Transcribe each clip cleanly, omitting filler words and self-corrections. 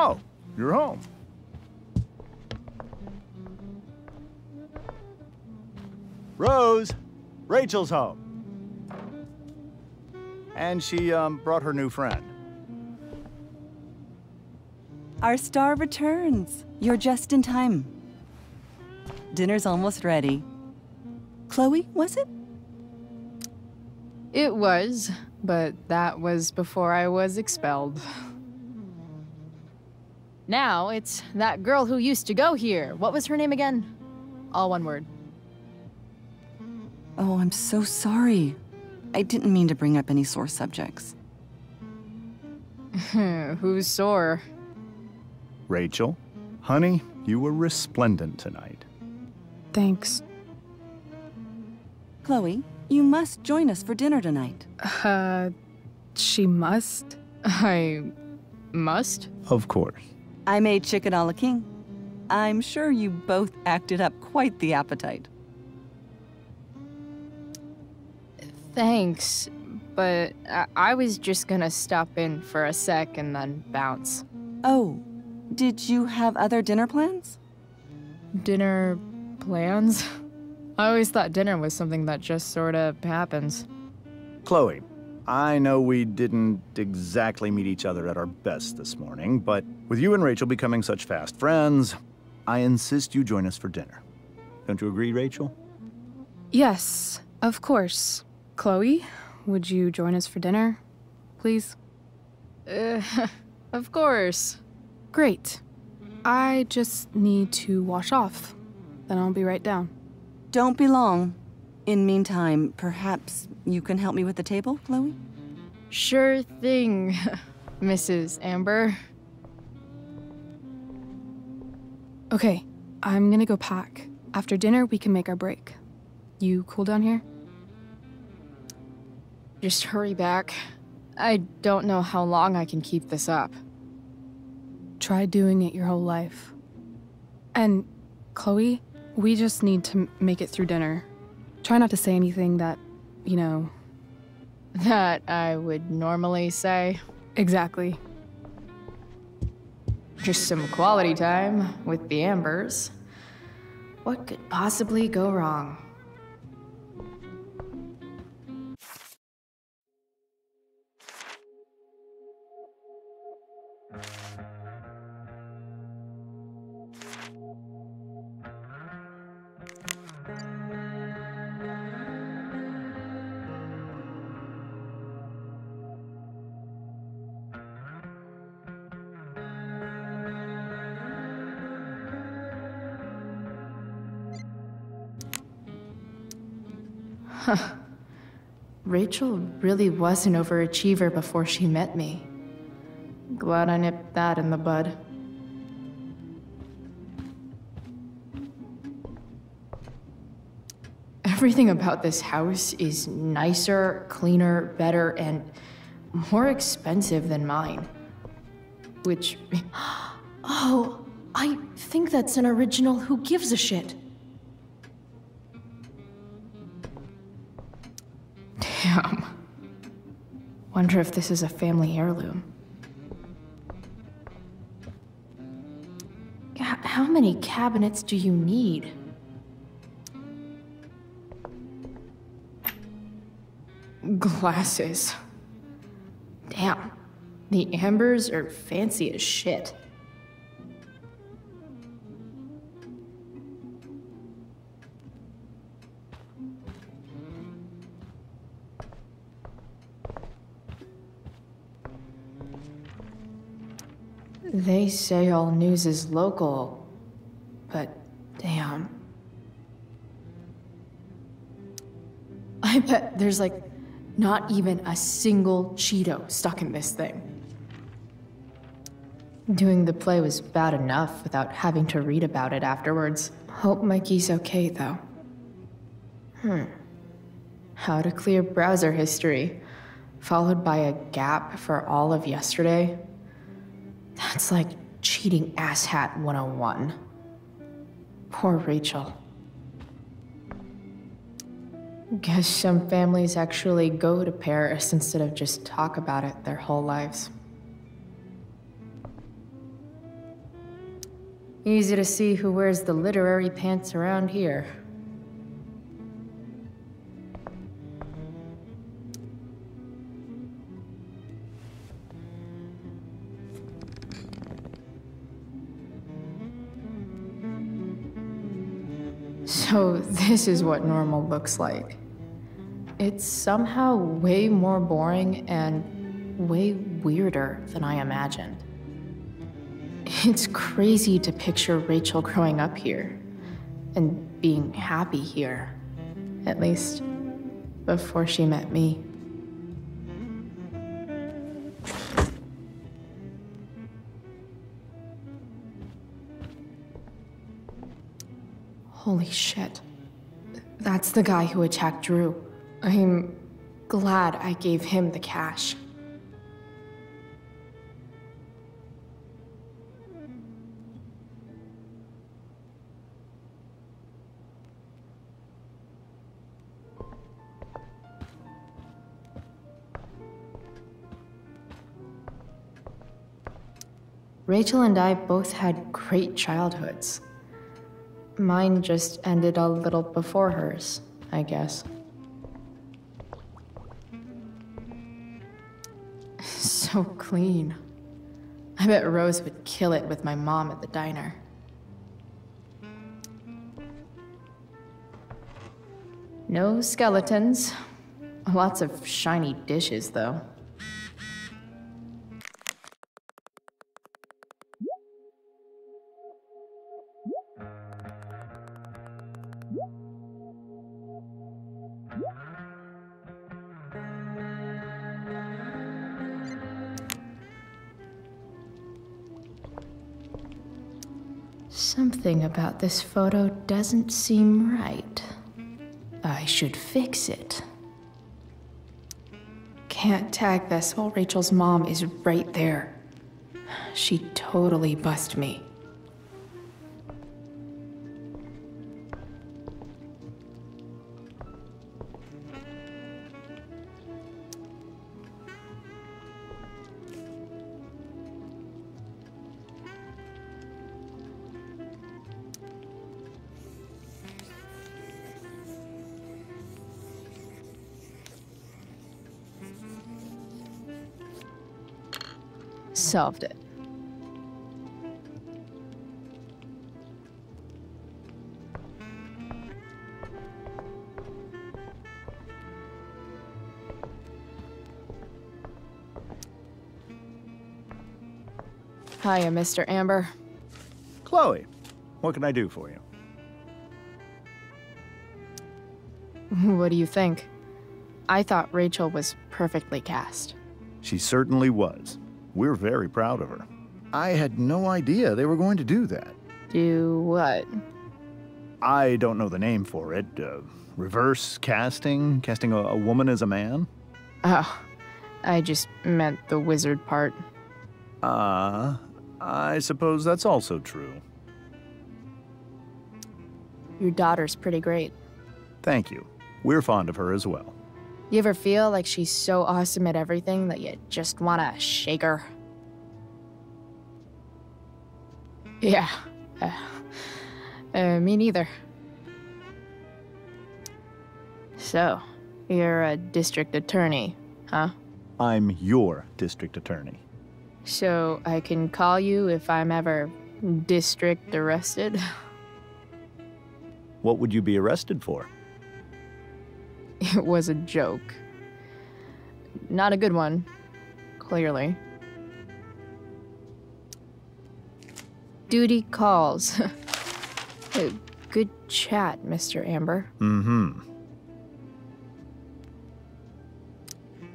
Oh, you're home. Rose, Rachel's home. And she, brought her new friend. Our star returns. You're just in time. Dinner's almost ready. Chloe, was it? It was, but that was before I was expelled. Now it's that girl who used to go here. What was her name again? All one word. Oh, I'm so sorry. I didn't mean to bring up any sore subjects. Who's sore? Rachel, honey, you were resplendent tonight. Thanks. Chloe, you must join us for dinner tonight. She must? I must? Of course. I made chicken a la king. I'm sure you both acted up quite the appetite. Thanks, but I was just gonna stop in for a sec and then bounce. Oh, did you have other dinner plans? Dinner plans? I always thought dinner was something that just sorta happens. Chloe, I know we didn't exactly meet each other at our best this morning, but with you and Rachel becoming such fast friends, I insist you join us for dinner. Don't you agree, Rachel? Yes, of course. Chloe, would you join us for dinner, please? Of course. Great. I just need to wash off. Then I'll be right down. Don't be long. In meantime, perhaps you can help me with the table, Chloe? Sure thing, Mrs. Amber. Okay, I'm gonna go pack. After dinner, we can make our break. You cool down here? Just hurry back. I don't know how long I can keep this up. Try doing it your whole life. And, Chloe, we just need to make it through dinner. Try not to say anything that, you know... That I would normally say. Exactly. Just some quality time with the Ambers. What could possibly go wrong? Rachel really was an overachiever before she met me. Glad I nipped that in the bud. Everything about this house is nicer, cleaner, better, and more expensive than mine. Which... Oh, I think that's an original Who Gives a Shit. Damn. Wonder if this is a family heirloom. How many cabinets do you need? Glasses. Damn. The Ambers are fancy as shit. They say all news is local, but damn. I bet there's like not even a single Cheeto stuck in this thing. Doing the play was bad enough without having to read about it afterwards. Hope Mikey's okay though. How to clear browser history, followed by a gap for all of yesterday. That's like cheating asshat 101. Poor Rachel. Guess some families actually go to Paris instead of just talk about it their whole lives. Easy to see who wears the literary pants around here. So this is what normal looks like. It's somehow way more boring and way weirder than I imagined. It's crazy to picture Rachel growing up here and being happy here, at least before she met me. Holy shit. That's the guy who attacked Drew. I'm glad I gave him the cash. Rachel and I both had great childhoods. Mine just ended a little before hers, I guess. So clean. I bet Rose would kill it with my mom at the diner. No skeletons. Lots of shiny dishes, though. Something about this photo doesn't seem right. I should fix it. Can't tag this while Rachel's mom is right there. She'd totally bust me. Solved it. Hiya, Mr. Amber. Chloe, what can I do for you? What do you think? I thought Rachel was perfectly cast. She certainly was. We're very proud of her. I had no idea they were going to do that. Do what? I don't know the name for it. Reverse casting? Casting a woman as a man? Oh, I just meant the wizard part. I suppose that's also true. Your daughter's pretty great. Thank you. We're fond of her as well. You ever feel like she's so awesome at everything that you just wanna shake her? Yeah. Me neither. So, you're a district attorney, huh? I'm your district attorney. So I can call you if I'm ever district arrested? What would you be arrested for? It was a joke. Not a good one, clearly. Duty calls. Good chat, Mr. Amber. Mm-hmm.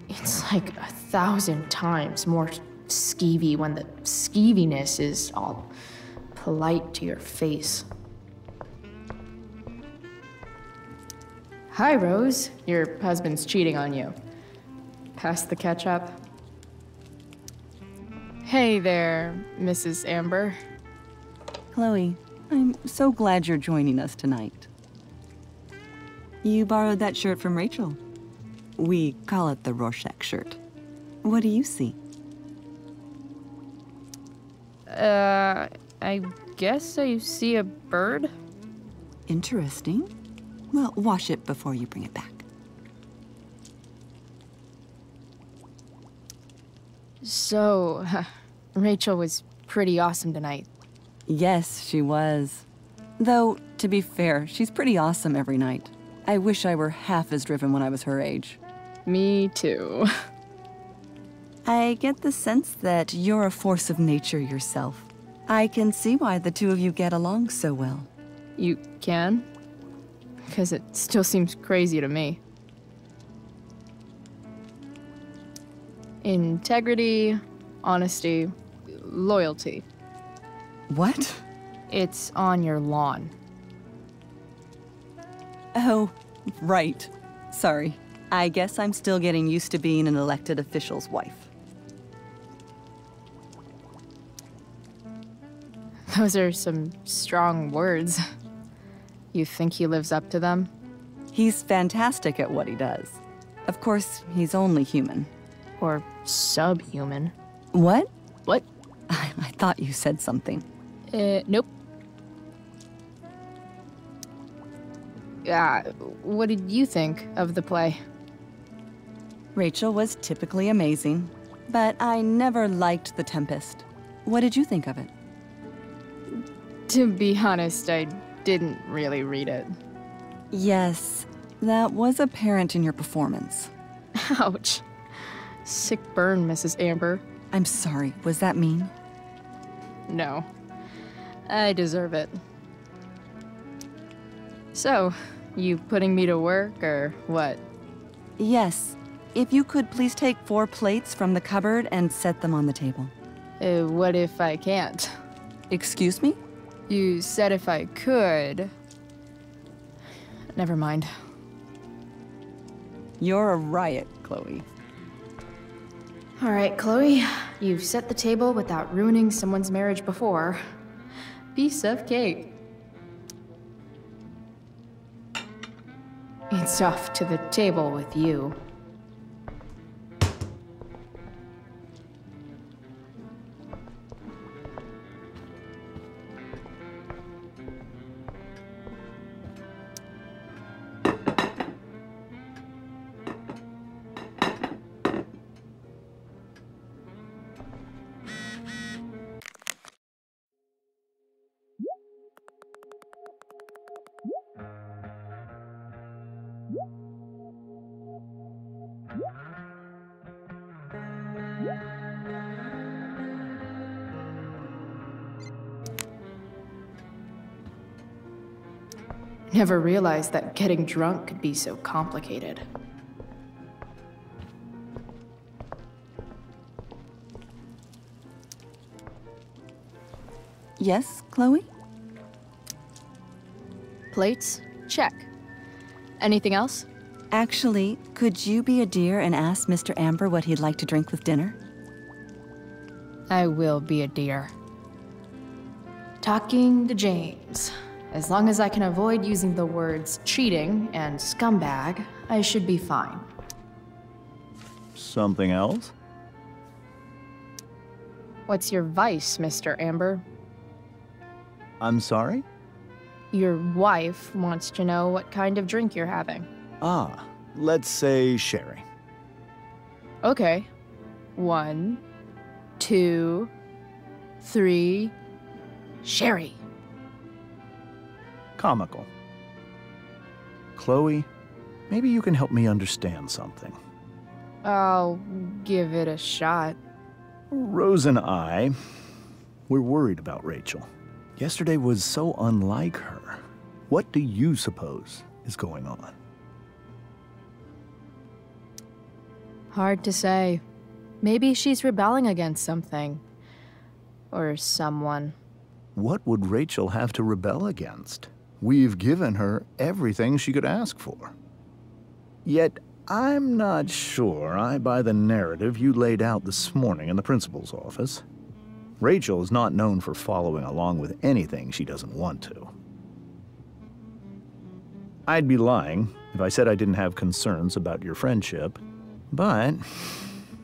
It's like 1,000 times more skeevy when the skeeviness is all polite to your face. Hi, Rose. Your husband's cheating on you. Pass the ketchup. Hey there, Mrs. Amber. Chloe, I'm so glad you're joining us tonight. You borrowed that shirt from Rachel. We call it the Rorschach shirt. What do you see? I guess I see a bird. Interesting. Well, wash it before you bring it back. So, Rachel was pretty awesome tonight. Yes, she was. Though, to be fair, she's pretty awesome every night. I wish I were half as driven when I was her age. Me too. I get the sense that you're a force of nature yourself. I can see why the two of you get along so well. You can? Because it still seems crazy to me. Integrity, honesty, loyalty. What? It's on your lawn. Oh, right. Sorry. I guess I'm still getting used to being an elected official's wife. Those are some strong words. You think he lives up to them? He's fantastic at what he does. Of course, he's only human. Or subhuman. What? What? I thought you said something. Nope. What did you think of the play? Rachel was typically amazing, but I never liked The Tempest. What did you think of it? To be honest, I didn't really read it. Yes, that was apparent in your performance. Ouch. Sick burn, Mrs. Amber. I'm sorry, was that mean? No. I deserve it. So, you putting me to work, or what? Yes. If you could please take 4 plates from the cupboard and set them on the table. What if I can't? Excuse me? You said if I could. Never mind. You're a riot, Chloe. All right, Chloe. You've set the table without ruining someone's marriage before. Piece of cake. It's off to the table with you. Never realized that getting drunk could be so complicated. Yes, Chloe? Plates? Check. Anything else? Actually, could you be a dear and ask Mr. Amber what he'd like to drink with dinner? I will be a dear. Talking to James. As long as I can avoid using the words cheating and scumbag, I should be fine. Something else? What's your vice, Mr. Amber? I'm sorry? Your wife wants to know what kind of drink you're having. Ah, let's say sherry. Okay. 1, 2, 3. Sherry. Comical. Chloe, maybe you can help me understand something. I'll give it a shot. Rose and I, we're worried about Rachel. Yesterday was so unlike her. What do you suppose is going on? Hard to say. Maybe she's rebelling against something. Or someone. What would Rachel have to rebel against? We've given her everything she could ask for. Yet, I'm not sure I buy the narrative you laid out this morning in the principal's office. Rachel is not known for following along with anything she doesn't want to. I'd be lying if I said I didn't have concerns about your friendship, but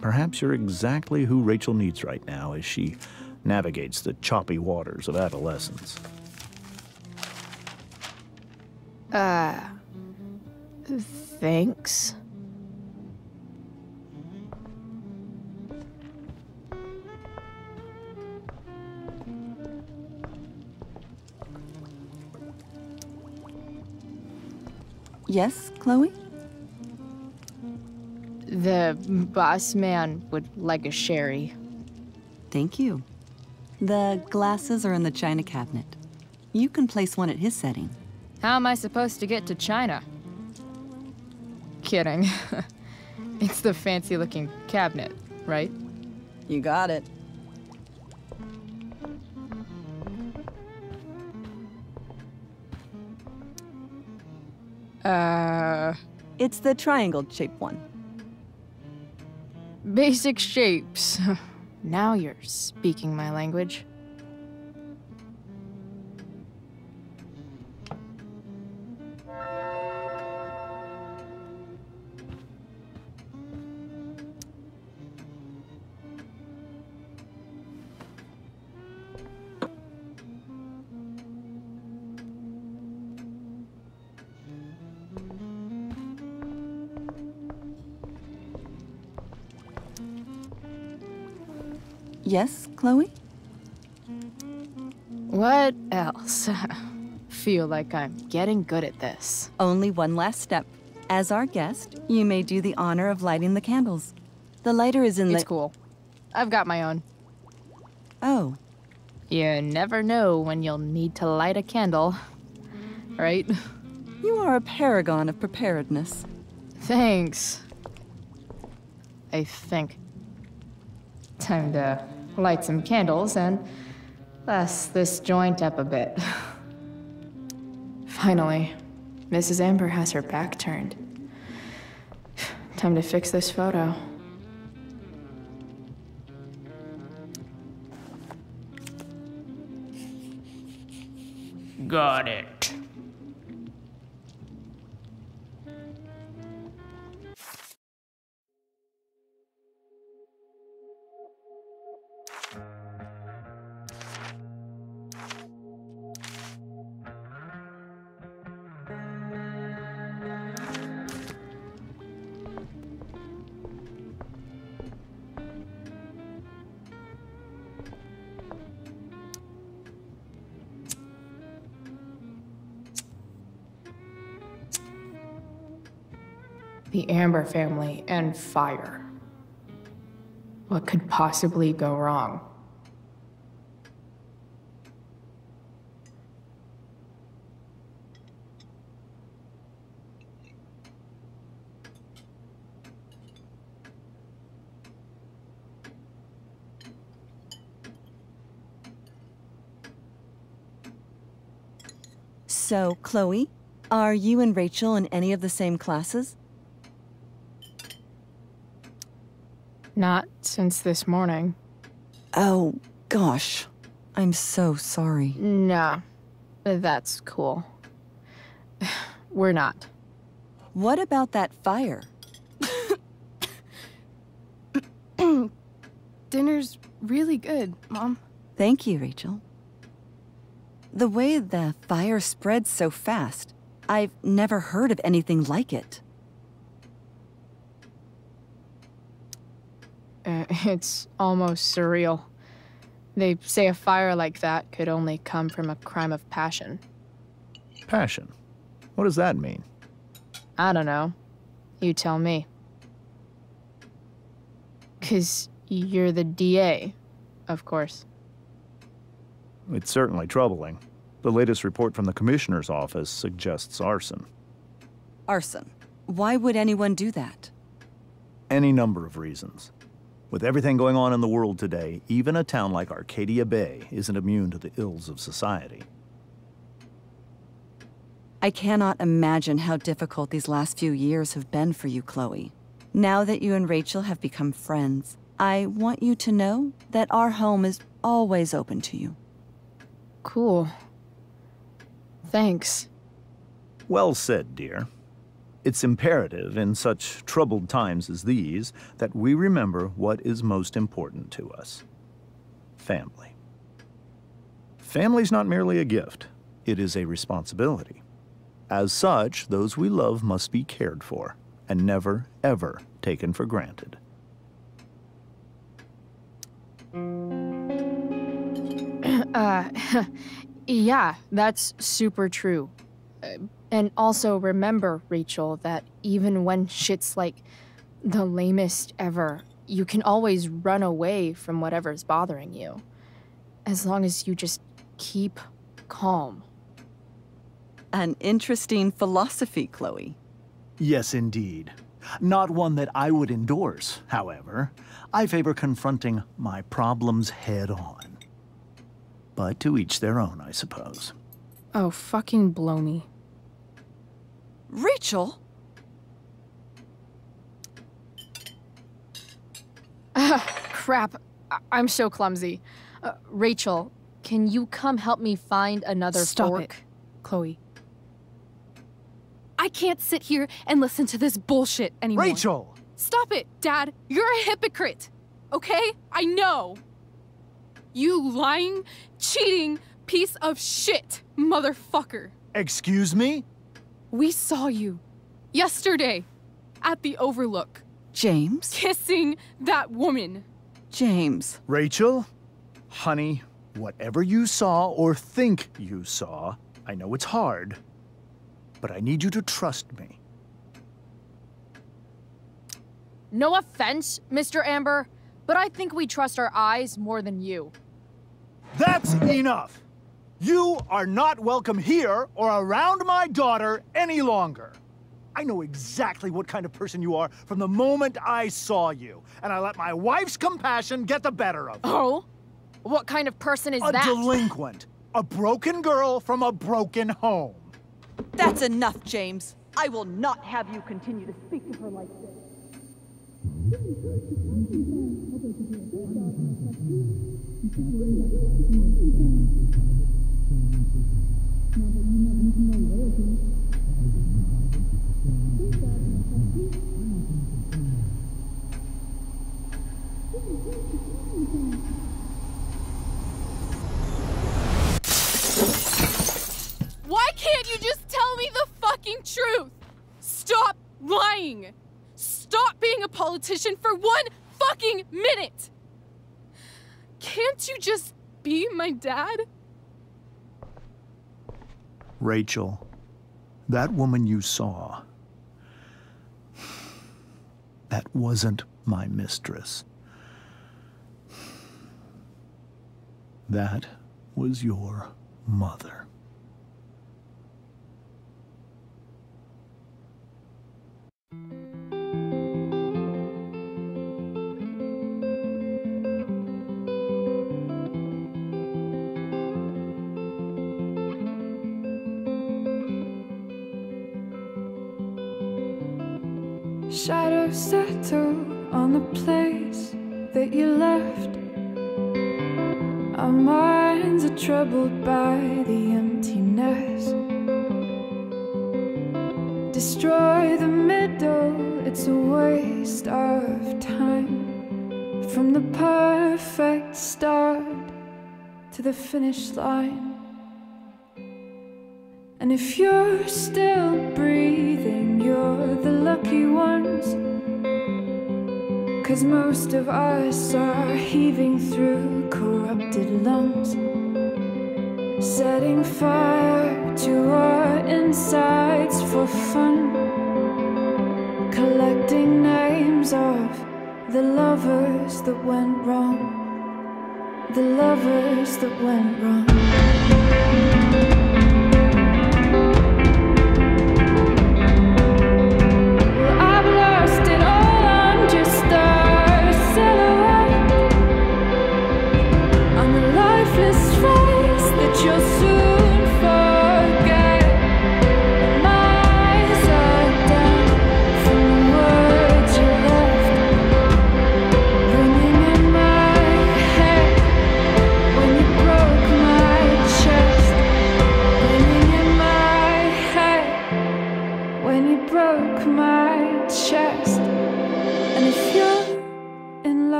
perhaps you're exactly who Rachel needs right now as she navigates the choppy waters of adolescence. Thanks. Yes, Chloe? The boss man would like a sherry. Thank you. The glasses are in the china cabinet. You can place one at his setting. How am I supposed to get to China? Kidding. It's the fancy-looking cabinet, right? You got it. It's the triangle-shaped one. Basic shapes. Now you're speaking my language. Yes, Chloe? What else? Feel like I'm getting good at this. Only one last step. As our guest, you may do the honor of lighting the candles. The lighter is in the... It's cool. I've got my own. Oh. You never know when you'll need to light a candle, right? You are a paragon of preparedness. Thanks. I think. Time to light some candles and bless this joint up a bit. Finally, Mrs. Amber has her back turned. Time to fix this photo. Got it. The Amber family and fire. What could possibly go wrong? So, Chloe, are you and Rachel in any of the same classes? Not since this morning. Oh, gosh. I'm so sorry. Nah, that's cool. We're not. What about that fire? Dinner's really good, Mom. Thank you, Rachel. The way the fire spreads so fast, I've never heard of anything like it. It's almost surreal. They say a fire like that could only come from a crime of passion. Passion? What does that mean? I don't know. You tell me. 'Cause you're the DA, of course. It's certainly troubling. The latest report from the commissioner's office suggests arson. Arson. Why would anyone do that? Any number of reasons. With everything going on in the world today, even a town like Arcadia Bay isn't immune to the ills of society. I cannot imagine how difficult these last few years have been for you, Chloe. Now that you and Rachel have become friends, I want you to know that our home is always open to you. Cool. Thanks. Well said, dear. It's imperative in such troubled times as these that we remember what is most important to us: family. Family's not merely a gift, it is a responsibility. As such, those we love must be cared for and never, ever taken for granted. Yeah, that's super true. And also remember, Rachel, that even when shit's like the lamest ever, you can always run away from whatever's bothering you. As long as you just keep calm. An interesting philosophy, Chloe. Yes, indeed. Not one that I would endorse, however. I favor confronting my problems head on. But to each their own, I suppose. Oh, fucking blow me. Rachel? Crap. I'm so clumsy. Rachel, can you come help me find another Stop fork? it, Chloe. I can't sit here and listen to this bullshit anymore. Rachel! Stop it, Dad. You're a hypocrite. Okay? I know. You lying, cheating piece of shit, motherfucker. Excuse me? We saw you yesterday at the Overlook James? kissing that woman. James. Rachel? Honey, whatever you saw or think you saw, I know it's hard, but I need you to trust me. No offense, Mr. Amber, but I think we trust our eyes more than you. That's enough! You are not welcome here or around my daughter any longer. I know exactly what kind of person you are from the moment I saw you, and I let my wife's compassion get the better of me. Oh? What kind of person is A that? delinquent. A broken girl from a broken home. That's enough, James. I will not have you continue to speak to her like this. Why can't you just tell me the fucking truth? Stop lying. Stop being a politician for one fucking minute. Can't you just be my dad? Rachel, that woman you saw, that wasn't my mistress. That was your mother. Shadows settle on the place that you left. Our minds are troubled by the emptiness. Destroy the middle, it's a waste of time. From the perfect start to the finish line. And if you're still breathing, you're the lucky ones. 'Cause most of us are heaving through corrupted lungs, setting fire to our insides for fun, collecting names of the lovers that went wrong, the lovers that went wrong.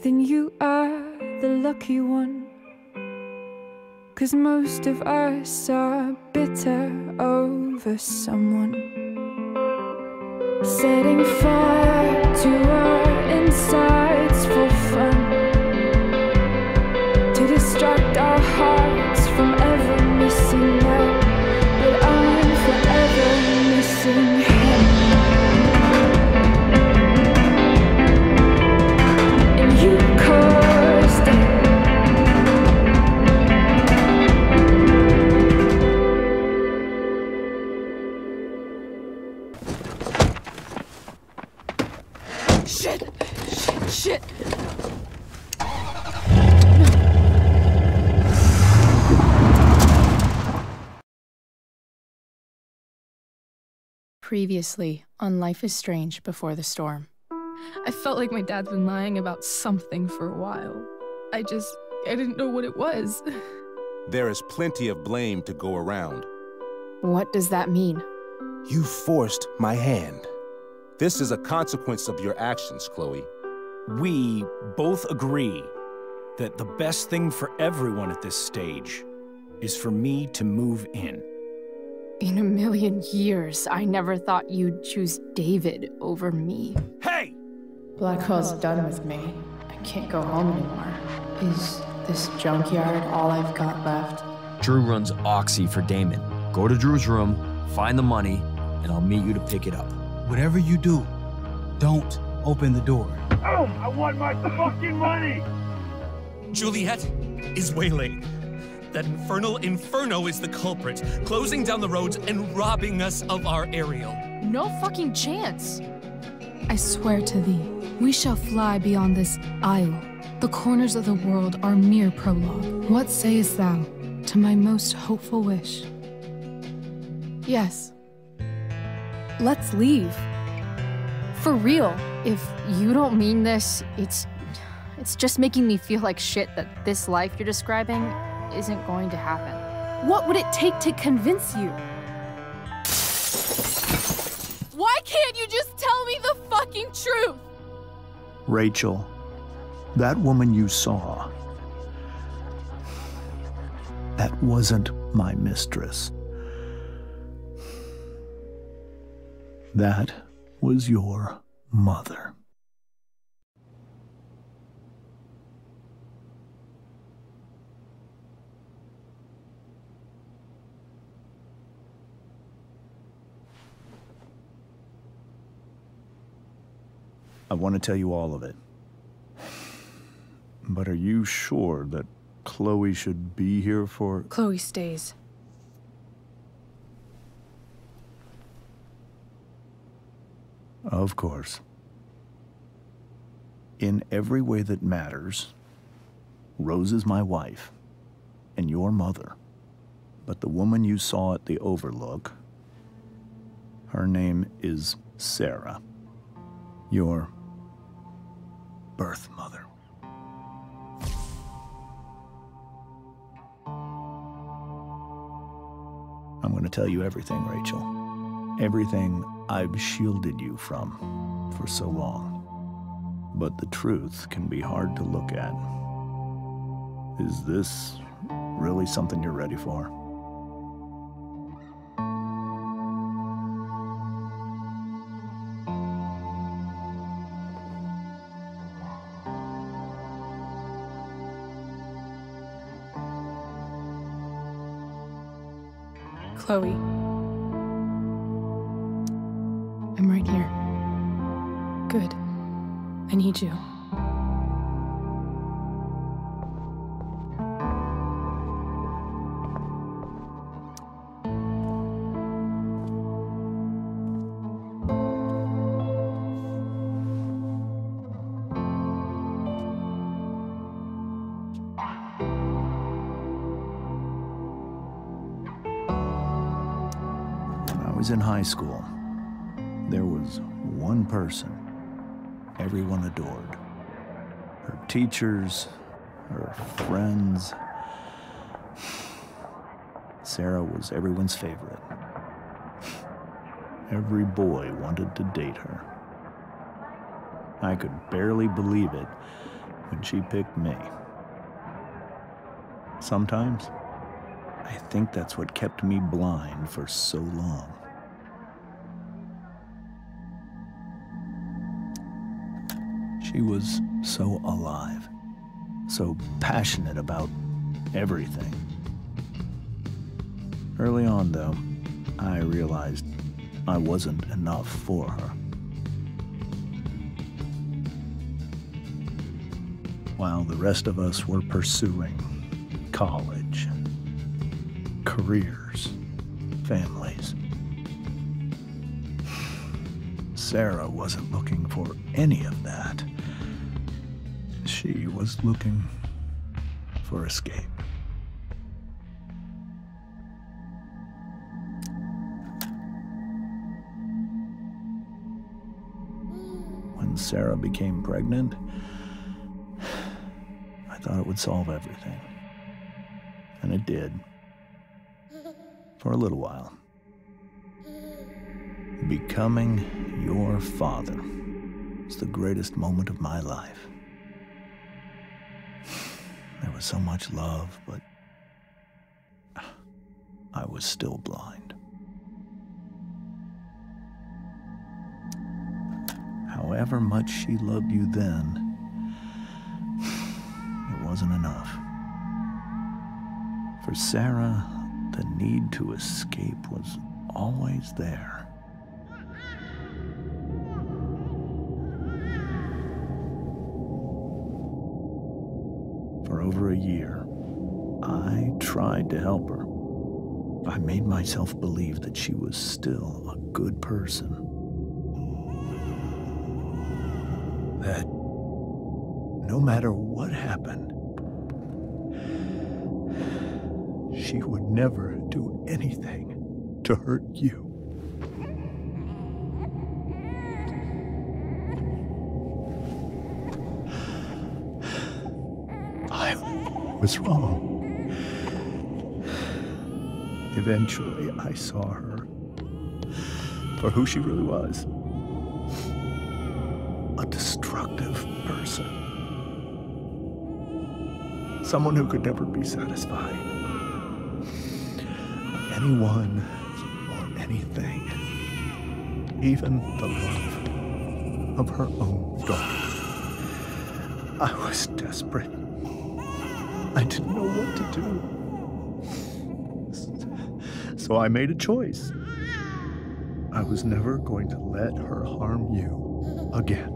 Then you are the lucky one. 'cause most of us are bitter over someone. Setting fire to our insides for fun, to distract our hearts from ever missing out. But I'm forever missing him. And you caused it. Shit! Previously on Life is Strange Before the Storm. I felt like my dad's been lying about something for a while. I didn't know what it was. There is plenty of blame to go around. What does that mean? You forced my hand. This is a consequence of your actions, Chloe. We both agree that the best thing for everyone at this stage is for me to move in. In a million years, I never thought you'd choose David over me. Hey! Blackwell's done with me. I can't go home anymore. Is this junkyard all I've got left? Drew runs Oxy for Damon. Go to Drew's room, find the money, and I'll meet you to pick it up. Whatever you do, don't open the door. Oh, I want my fucking money! Juliet is waylaid. That infernal Inferno is the culprit, closing down the roads and robbing us of our aerial. No fucking chance. I swear to thee, we shall fly beyond this isle. The corners of the world are mere prologue. What sayest thou to my most hopeful wish? Yes. Let's leave. For real. If you don't mean this, it's just making me feel like shit that this life you're describing isn't going to happen. What would it take to convince you? Why can't you just tell me the fucking truth? Rachel, that woman you saw, that wasn't my mistress. That was your mother. I want to tell you all of it. But are you sure that Chloe should be here for... Chloe stays. Of course. In every way that matters, Rose is my wife and your mother. But the woman you saw at the Overlook, her name is Sarah, your birth mother. I'm going to tell you everything, Rachel. Everything I've shielded you from for so long. But the truth can be hard to look at. Is this really something you're ready for? Chloe. I'm right here. Good. I need you. When I was in high school, there was one person everyone adored. Her teachers, her friends. Sarah was everyone's favorite. Every boy wanted to date her. I could barely believe it when she picked me. Sometimes, I think that's what kept me blind for so long. She was so alive, so passionate about everything. Early on, though, I realized I wasn't enough for her. While the rest of us were pursuing college, careers, families, Sarah wasn't looking for any of that. She was looking for escape. When Sarah became pregnant, I thought it would solve everything. And it did. For a little while. Becoming your father was the greatest moment of my life. There was so much love, but I was still blind. However much she loved you then, it wasn't enough. For Sarah, the need to escape was always there. For over a year, I tried to help her. I made myself believe that she was still a good person. That no matter what happened, she would never do anything to hurt you. I was wrong. Eventually, I saw her for who she really was. A destructive person. Someone who could never be satisfied by anyone or anything. Even the love of her own daughter. I was desperate. I didn't know what to do. So I made a choice. I was never going to let her harm you again.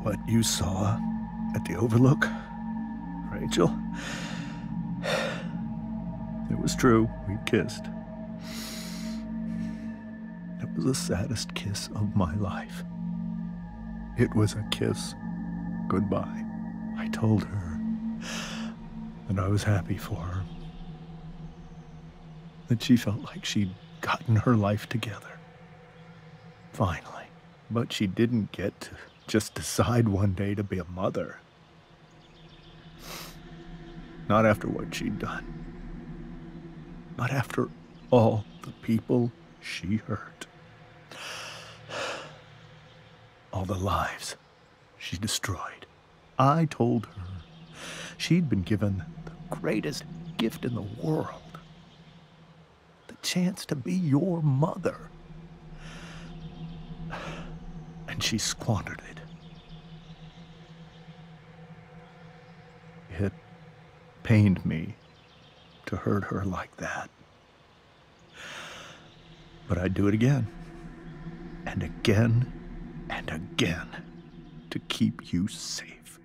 What you saw at the Overlook, Rachel, it was true. We kissed. It was the saddest kiss of my life. It was a kiss goodbye. I told her that I was happy for her. That she felt like she'd gotten her life together. Finally. But she didn't get to just decide one day to be a mother. Not after what she'd done. But after all the people she hurt. All the lives she destroyed. I told her she'd been given the greatest gift in the world. The chance to be your mother. And she squandered it. It pained me to hurt her like that. But I'd do it again. And again and again to keep you safe.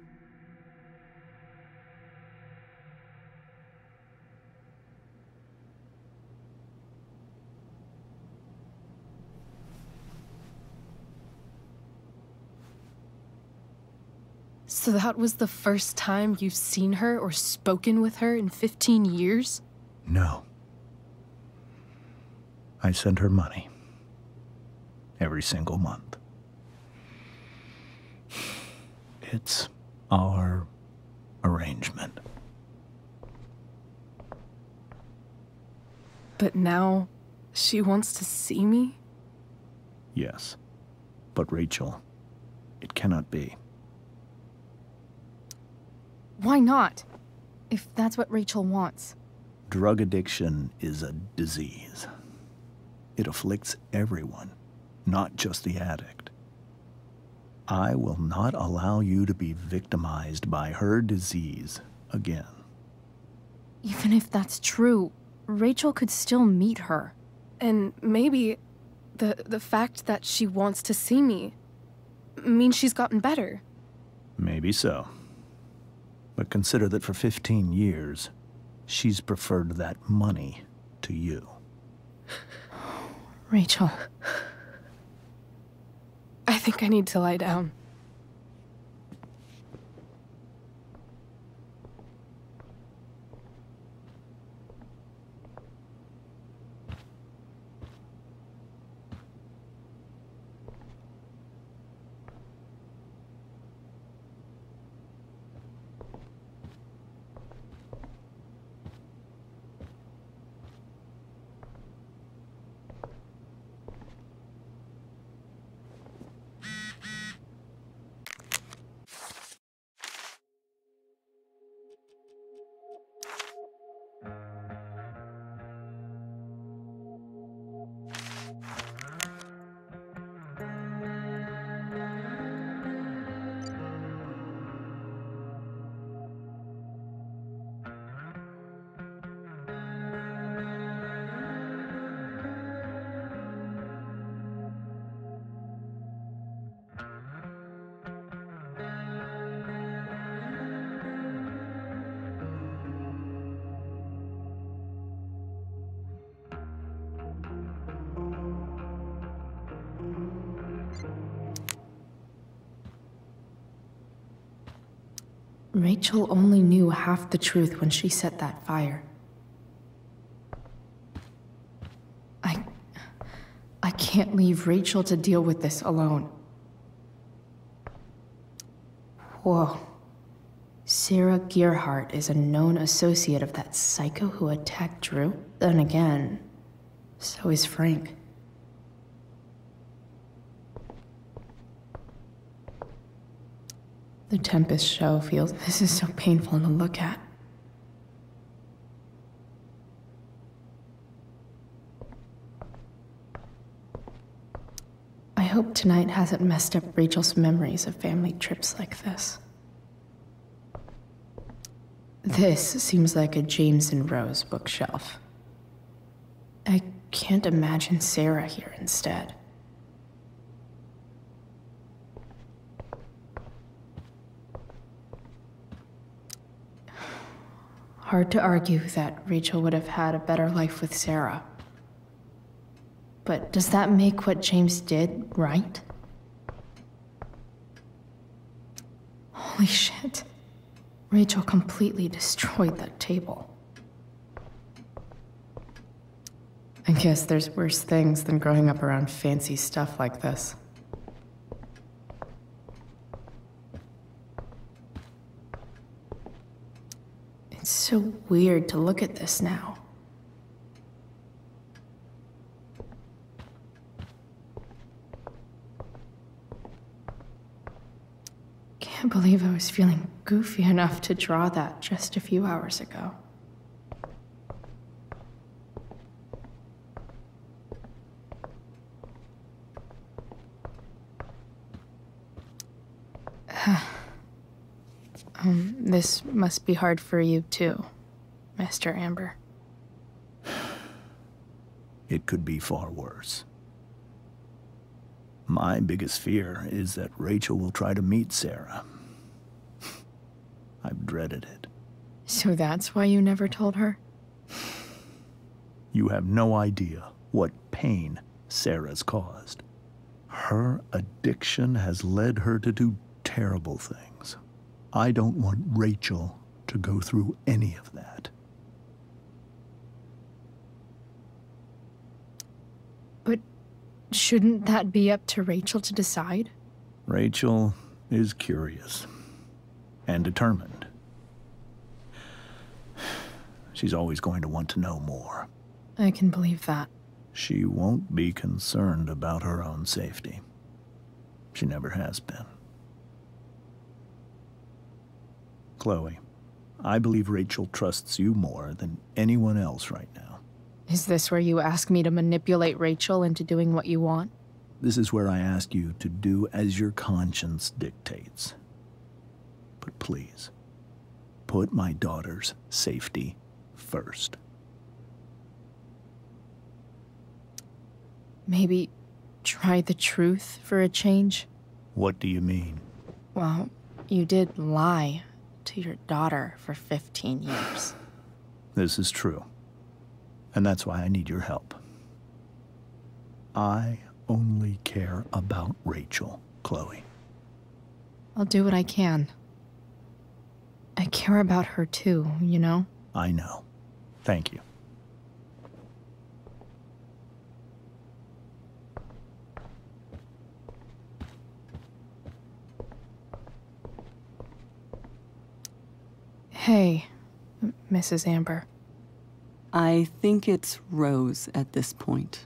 So that was the first time you've seen her or spoken with her in 15 years? No. I sent her money. Every single month. It's our arrangement. But now, She wants to see me? Yes. But Rachel, it cannot be. Why not? If that's what Rachel wants. Drug addiction is a disease. It afflicts everyone, not just the addict. I will not allow you to be victimized by her disease again. Even if that's true, Rachel could still meet her. And maybe the fact that she wants to see me means she's gotten better. Maybe so. But consider that for 15 years, she's preferred that money to you. Rachel. I think I need to lie down. Rachel only knew half the truth when she set that fire. I can't leave Rachel to deal with this alone. Whoa. Sarah Gearhart is a known associate of that psycho who attacked Drew? Then again, so is Frank. The Tempest show feels this is so painful to look at. I hope tonight hasn't messed up Rachel's memories of family trips like this. This seems like a James and Rose bookshelf. I can't imagine Sarah here instead. Hard to argue that Rachel would have had a better life with Sarah. But does that make what James did right? Holy shit. Rachel completely destroyed that table. I guess there's worse things than growing up around fancy stuff like this. It's so weird to look at this now. Can't believe I was feeling goofy enough to draw that just a few hours ago. This must be hard for you too, Mr. Amber. It could be far worse. My biggest fear is that Rachel will try to meet Sarah. I've dreaded it. So that's why you never told her? You have no idea what pain Sarah's caused. Her addiction has led her to do terrible things. I don't want Rachel to go through any of that. But shouldn't that be up to Rachel to decide? Rachel is curious and determined. She's always going to want to know more. I can believe that. She won't be concerned about her own safety. She never has been. Chloe, I believe Rachel trusts you more than anyone else right now. Is this where you ask me to manipulate Rachel into doing what you want? This is where I ask you to do as your conscience dictates. But please, put my daughter's safety first. Maybe try the truth for a change? What do you mean? Well, you did lie to your daughter for 15 years. This is true. And that's why I need your help. I only care about Rachel, Chloe. I'll do what I can. I care about her too, you know? I know. Thank you. Hey, Mrs. Amber. I think it's Rose at this point,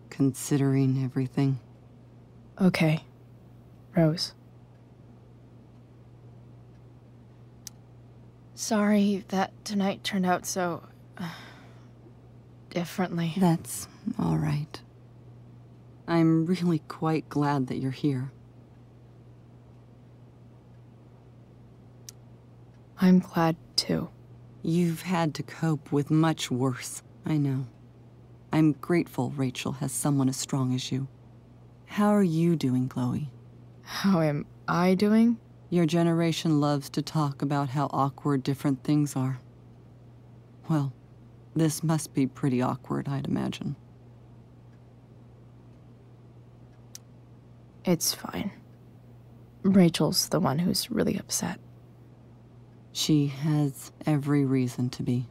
considering everything. Okay, Rose. Sorry that tonight turned out so... differently. That's all right. I'm really quite glad that you're here. I'm glad, too. You've had to cope with much worse, I know. I'm grateful Rachel has someone as strong as you. How are you doing, Chloe? How am I doing? Your generation loves to talk about how awkward different things are. Well, this must be pretty awkward, I'd imagine. It's fine. Rachel's the one who's really upset. She has every reason to be.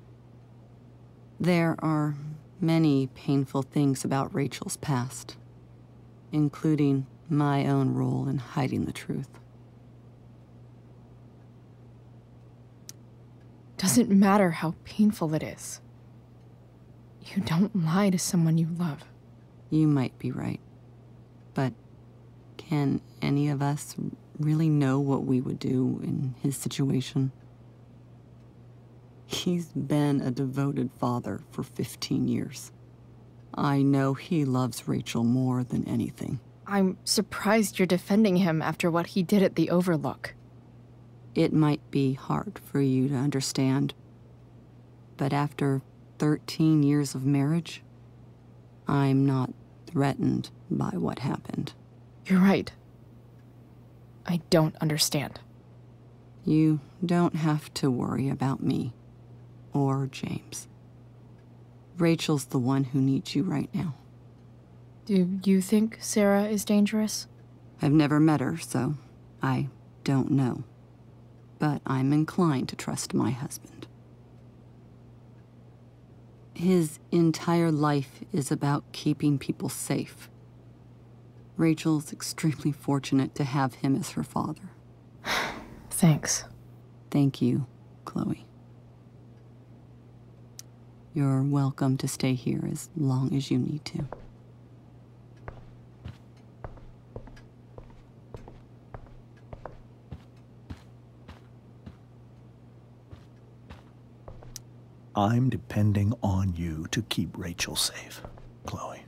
There are many painful things about Rachel's past, including my own role in hiding the truth. Doesn't matter how painful it is. You don't lie to someone you love. You might be right, but can any of us really know what we would do in his situation? He's been a devoted father for 15 years. I know he loves Rachel more than anything. I'm surprised you're defending him after what he did at the Overlook. It might be hard for you to understand, but after 13 years of marriage, I'm not threatened by what happened. You're right. I don't understand. You don't have to worry about me. Or James. Rachel's the one who needs you right now. Do you think Sarah is dangerous? I've never met her, so I don't know. But I'm inclined to trust my husband. His entire life is about keeping people safe. Rachel's extremely fortunate to have him as her father. Thanks. Thank you, Chloe. You're welcome to stay here as long as you need to. I'm depending on you to keep Rachel safe, Chloe.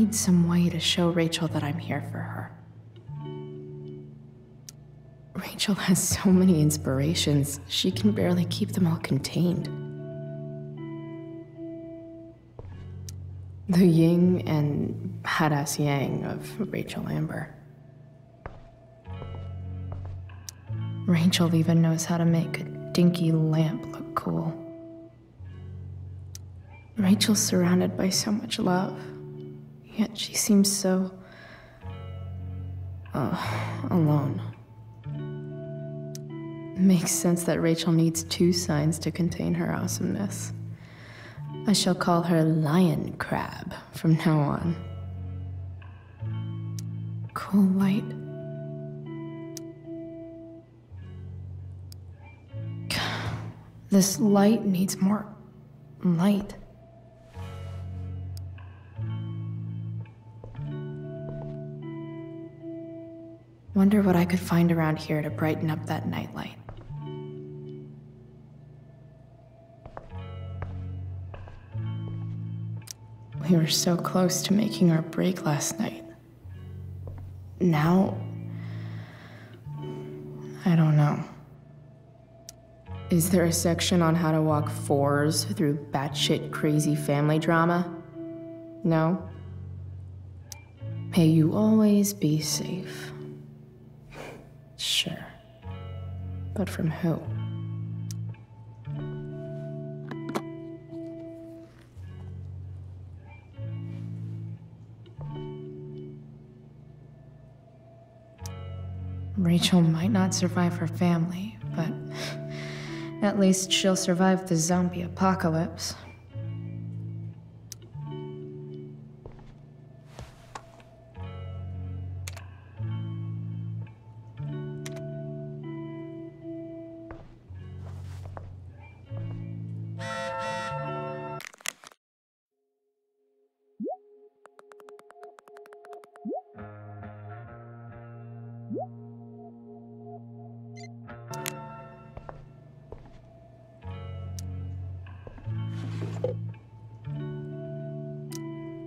need some way to show Rachel that I'm here for her. Rachel has so many inspirations, she can barely keep them all contained. The yin and badass yang of Rachel Amber. Rachel even knows how to make a dinky lamp look cool. Rachel's surrounded by so much love, yet she seems so... alone. Makes sense that Rachel needs two signs to contain her awesomeness. I shall call her Lion Crab from now on. Cool light. This light needs more light. Wonder what I could find around here to brighten up that nightlight. We were so close to making our break last night. Now, I don't know. Is there a section on how to walk fours through batshit crazy family drama? No? May you always be safe. Sure. But from who? Rachel might not survive her family, but at least she'll survive the zombie apocalypse.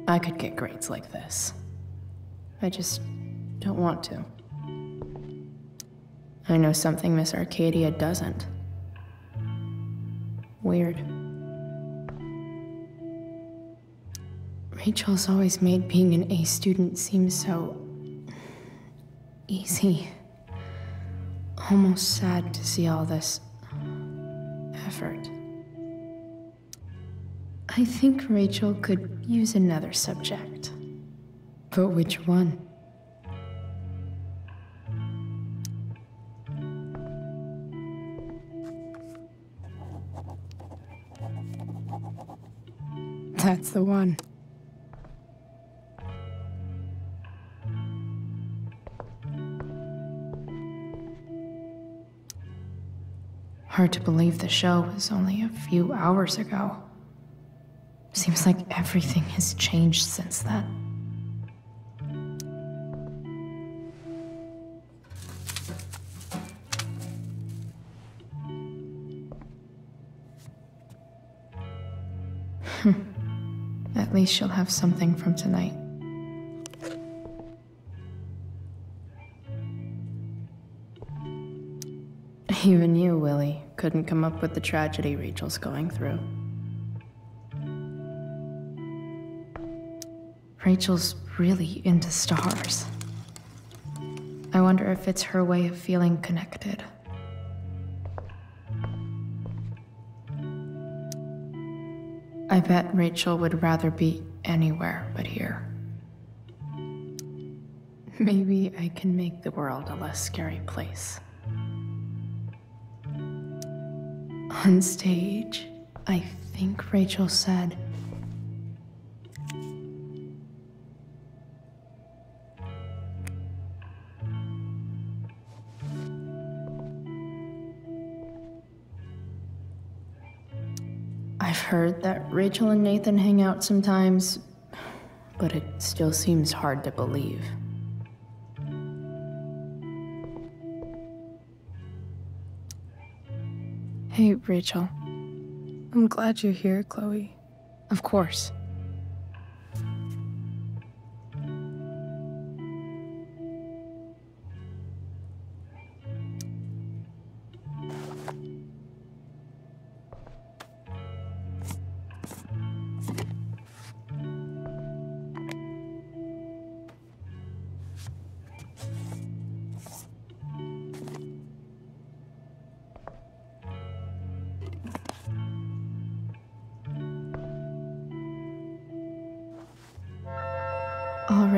I could get grades like this. I just don't want to. I know something Miss Arcadia doesn't. Weird. Rachel's always made being an A student seem so... easy. Almost sad to see all this... effort. I think Rachel could use another subject. But which one? That's the one. Hard to believe the show was only a few hours ago. Seems like everything has changed since then. At least she'll have something from tonight. Even you, Willie, couldn't come up with the tragedy Rachel's going through. Rachel's really into stars. I wonder if it's her way of feeling connected. I bet Rachel would rather be anywhere but here. Maybe I can make the world a less scary place. On stage, I think Rachel said, I've heard that Rachel and Nathan hang out sometimes, but it still seems hard to believe. Hey, Rachel. I'm glad you're here, Chloe. Of course.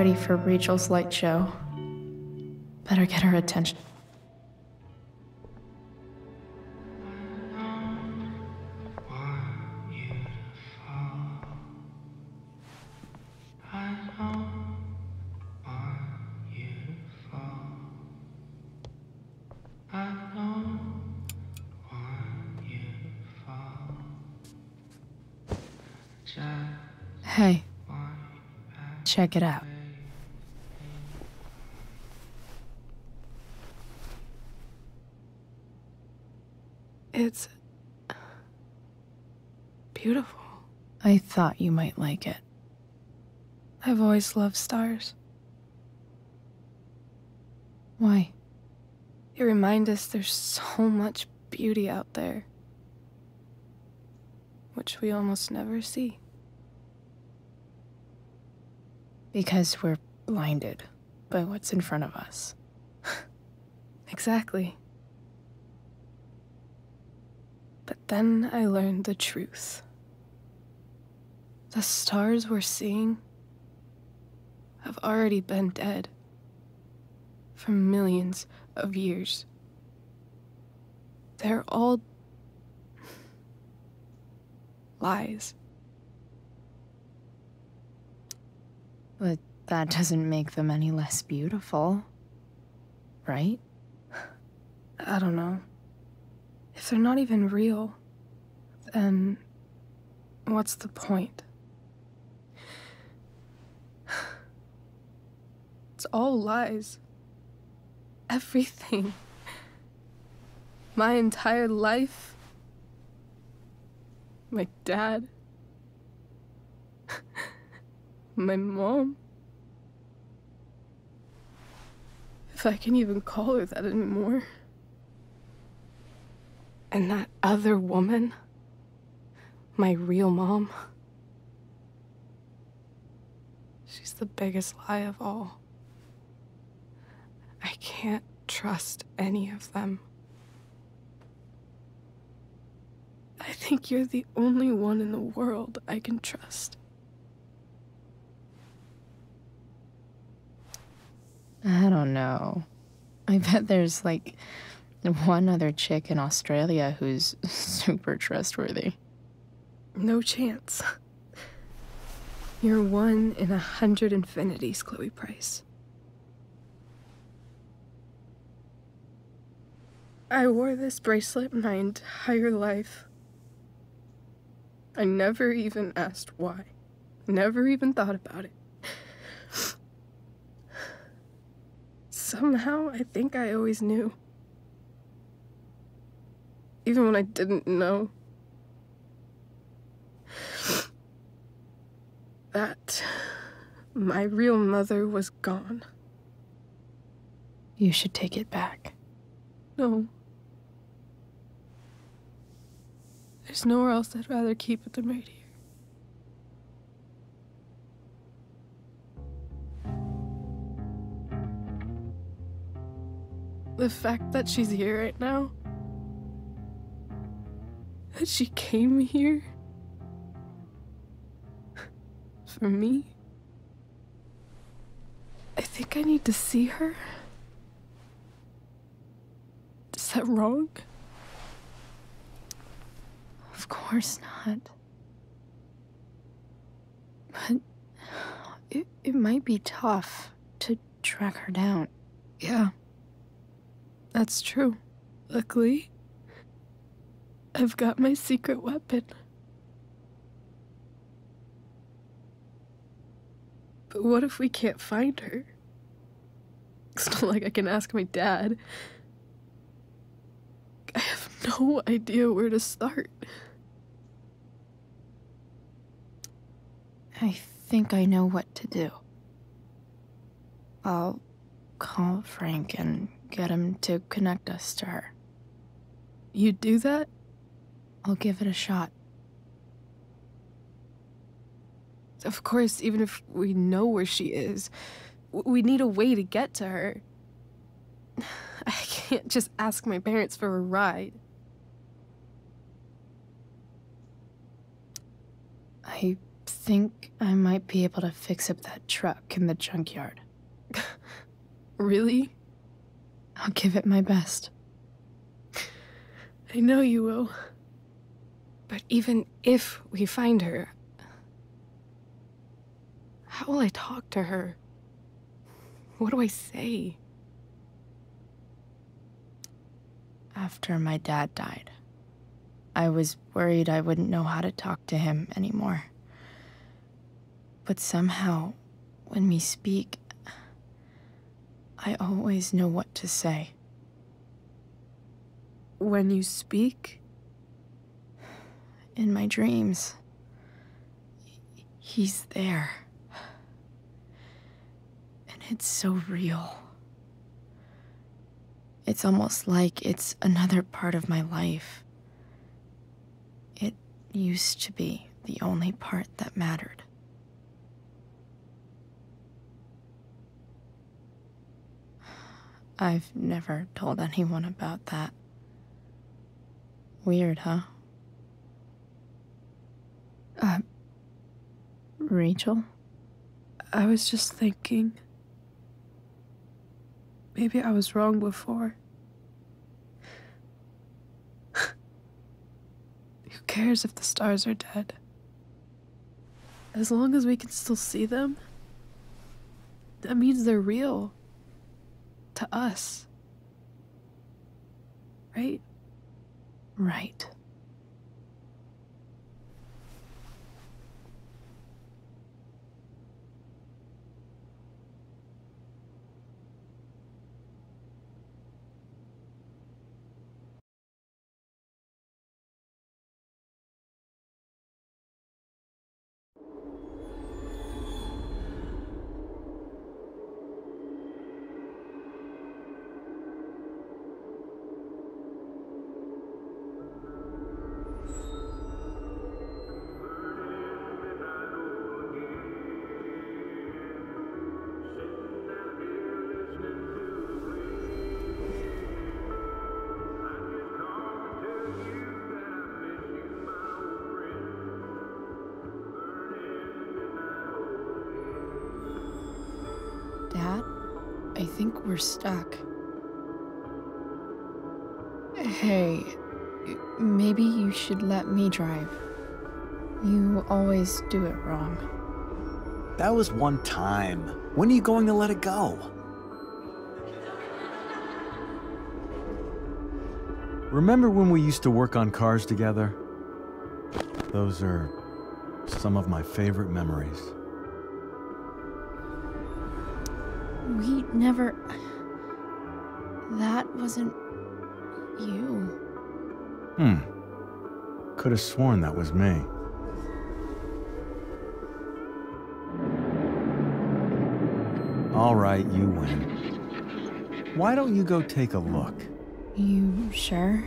ready for Rachel's light show. Better get her attention. Hey, check it out. It's beautiful. I thought you might like it. I've always loved stars. Why? They remind us there's so much beauty out there, which we almost never see. Because we're blinded by what's in front of us. Exactly. But then I learned the truth. The stars we're seeing have already been dead for millions of years. They're all lies. But that doesn't make them any less beautiful, right? I don't know. If they're not even real, then what's the point? It's all lies. Everything. My entire life. My dad. My mom. If I can even call her that anymore. And that other woman, my real mom, she's the biggest lie of all. I can't trust any of them. I think you're the only one in the world I can trust. I don't know. I bet there's like one other chick in Australia who's super trustworthy. No chance. You're 1 in 100 infinities, Chloe Price. I wore this bracelet my entire life. I never even asked why. Never even thought about it. Somehow, I think I always knew. Even when I didn't know. That my real mother was gone. You should take it back. No. There's nowhere else I'd rather keep it than right here. The fact that she's here right now, that she came here for me, I think I need to see her. Is that wrong? Of course not. But it might be tough to track her down. Yeah. That's true. Luckily, I've got my secret weapon. But what if we can't find her? It's not like I can ask my dad. I have no idea where to start. I think I know what to do. I'll call Frank and get him to connect us to her. You do that? I'll give it a shot. Of course, even if we know where she is, we need a way to get to her. I can't just ask my parents for a ride. I think I might be able to fix up that truck in the junkyard. Really? I'll give it my best. I know you will. But even if we find her, how will I talk to her? What do I say? After my dad died, I was worried I wouldn't know how to talk to him anymore. But somehow, when we speak, I always know what to say. When you speak? In my dreams, he's there. And it's so real. It's almost like it's another part of my life. It used to be the only part that mattered. I've never told anyone about that. Weird, huh? Rachel? I was just thinking. Maybe I was wrong before. Who cares if the stars are dead? As long as we can still see them, that means they're real. To us. Right? Right. Dad, I think we're stuck. Hey, maybe you should let me drive. You always do it wrong. That was one time. When are you going to let it go? Remember when we used to work on cars together? Those are some of my favorite memories. We never... That wasn't... you. Could have sworn that was me. All right, you win. Why don't you go take a look? You sure?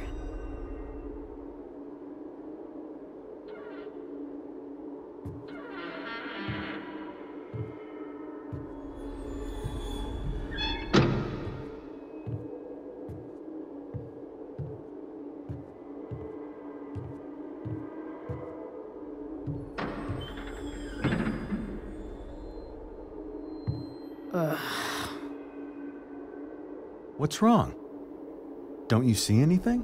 What's wrong? Don't you see anything?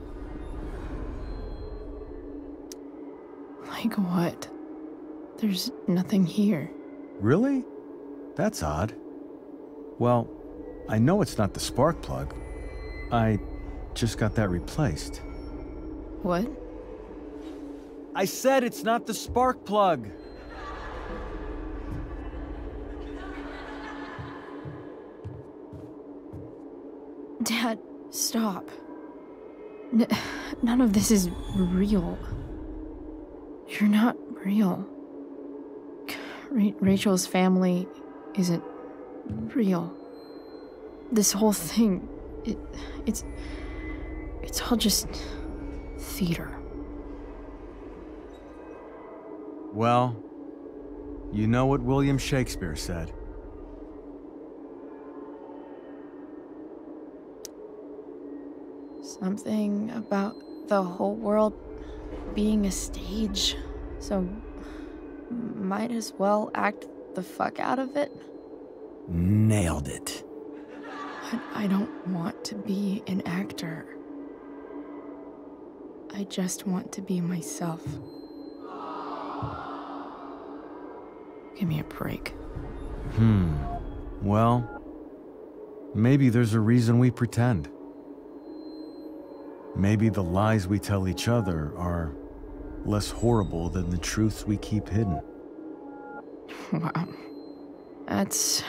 Like what? There's nothing here. Really? That's odd. Well, I know it's not the spark plug. I just got that replaced. What? I said it's not the spark plug! Dad, stop. None of this is real. You're not real. Rachel's family isn't real. This whole thing, it's all just theater. Well, you know what William Shakespeare said. Something about the whole world being a stage, so might as well act the fuck out of it. Nailed it. But I don't want to be an actor. I just want to be myself. Give me a break. Well, maybe there's a reason we pretend. Maybe the lies we tell each other are less horrible than the truths we keep hidden. Wow. That's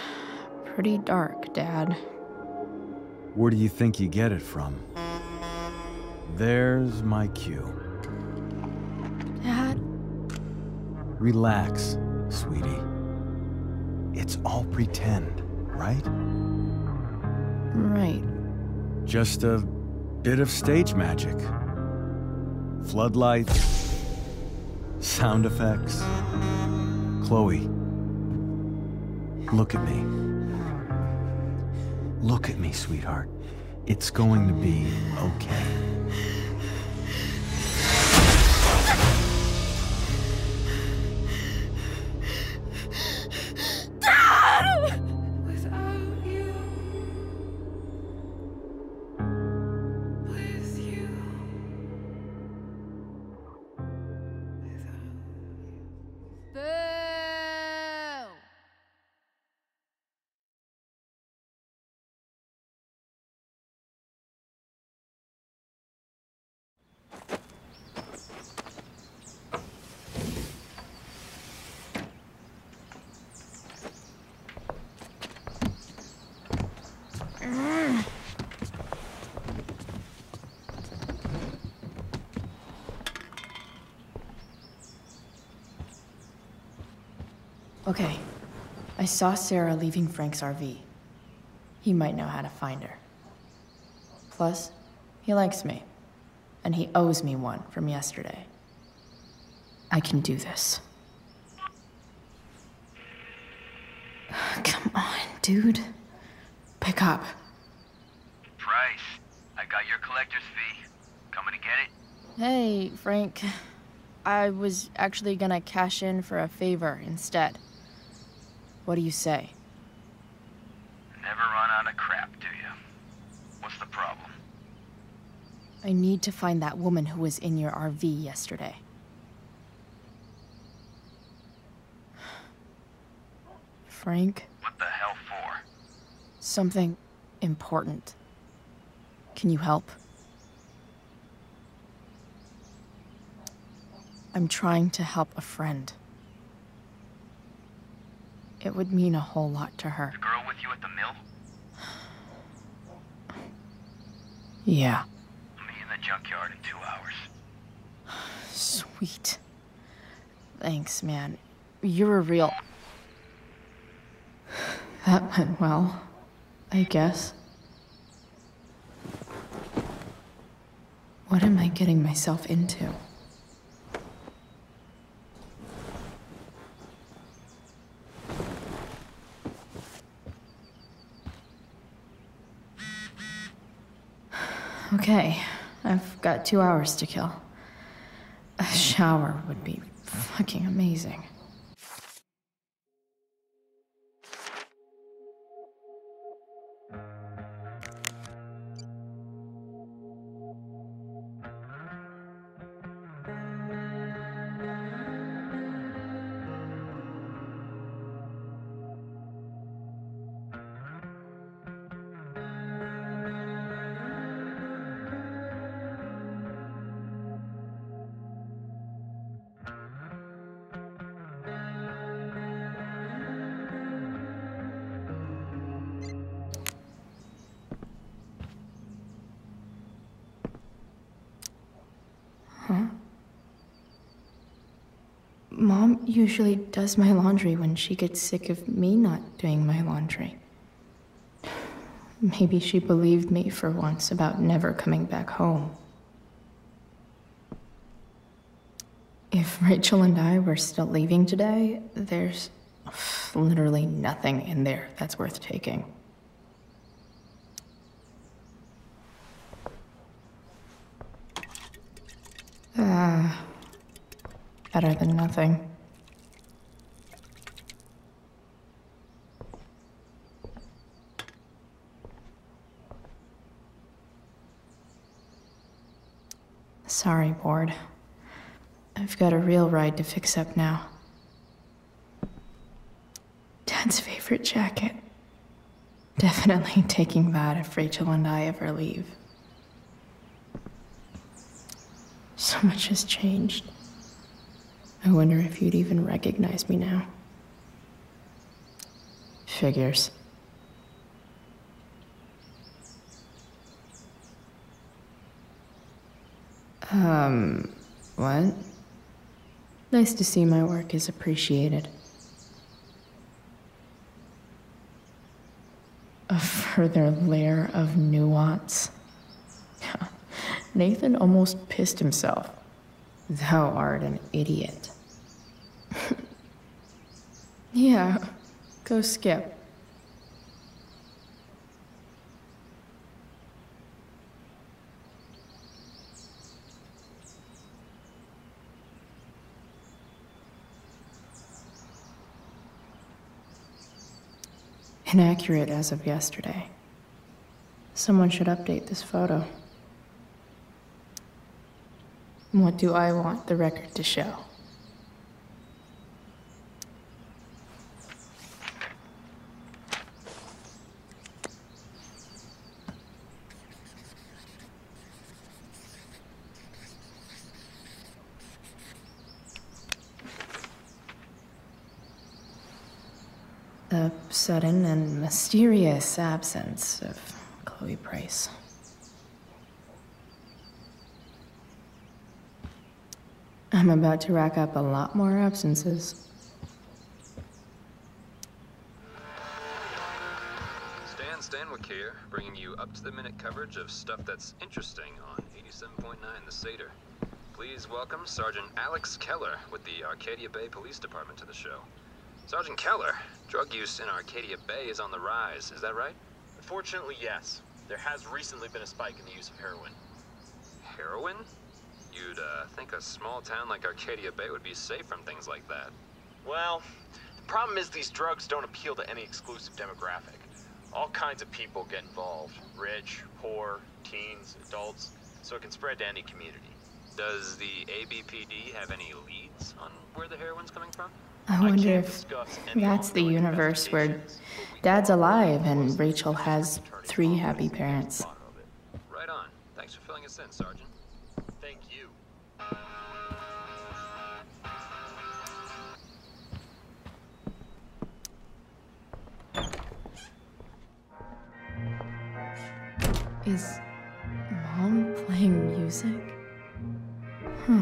pretty dark, Dad. Where do you think you get it from? There's my cue. Dad? Relax, sweetie. It's all pretend, right? Right. Just a bit of stage magic. Floodlights, sound effects. Chloe, look at me. Look at me, sweetheart. It's going to be okay. Okay, I saw Sarah leaving Frank's RV. He might know how to find her. Plus, he likes me, and he owes me one from yesterday. I can do this. Come on, dude. Pick up. Price, I got your collector's fee. Coming to get it? Hey, Frank. I was actually gonna cash in for a favor instead. What do you say? Never run out of crap, do you? What's the problem? I need to find that woman who was in your RV yesterday. Frank? What the hell for? Something important. Can you help? I'm trying to help a friend. It would mean a whole lot to her. The girl with you at the mill? Yeah. I'll meet you in the junkyard in 2 hours. Sweet. Thanks, man. You're a real... That went well, I guess. What am I getting myself into? Okay, I've got 2 hours to kill. A shower would be fucking amazing. Huh? Mom usually does my laundry when she gets sick of me not doing my laundry. Maybe she believed me for once about never coming back home. If Rachel and I were still leaving today, there's literally nothing in there that's worth taking. Better than nothing. Sorry, bored. I've got a real ride to fix up now. Dad's favorite jacket. Definitely taking that if Rachel and I ever leave. So much has changed. I wonder if you'd even recognize me now. Figures. What? Nice to see my work is appreciated. A further layer of nuance. Nathan almost pissed himself. Thou art an idiot. Yeah, go skip. Inaccurate as of yesterday. Someone should update this photo. What do I want the record to show? The sudden and mysterious absence of Chloe Price. I'm about to rack up a lot more absences. Stanwyck here, bringing you up-to-the-minute coverage of stuff that's interesting on 87.9 The Satyr. Please welcome Sergeant Alex Keller with the Arcadia Bay Police Department to the show. Sergeant Keller, drug use in Arcadia Bay is on the rise, is that right? Unfortunately, yes. There has recently been a spike in the use of heroin. Heroin? You'd think a small town like Arcadia Bay would be safe from things like that. Well, the problem is these drugs don't appeal to any exclusive demographic. All kinds of people get involved. Rich, poor, teens, adults, so it can spread to any community. Does the ABPD have any leads on where the heroin's coming from? I wonder if that's the universe where Dad's alive and Rachel has 3 happy parents. Right on. Thanks for filling us in, Sergeant. Thank you. Is Mom playing music? Huh.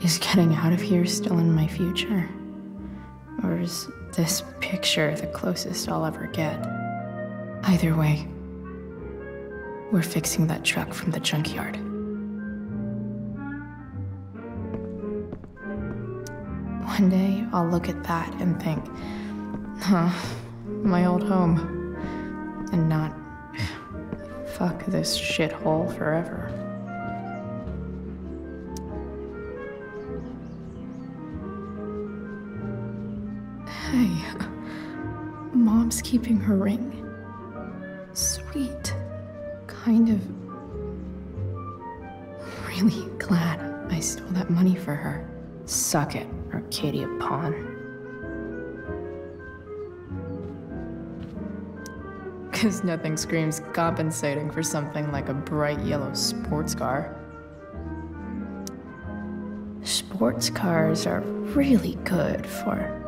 Is getting out of here still in my future? Or is this picture the closest I'll ever get? Either way, we're fixing that truck from the junkyard. One day, I'll look at that and think, huh, my old home. And not, fuck this shithole forever. Hey, Mom's keeping her ring. Sweet. Kind of. Really glad I stole that money for her. Suck it, Arcadia Pawn. 'Cause nothing screams compensating for something like a bright yellow sports car. Sports cars are really good for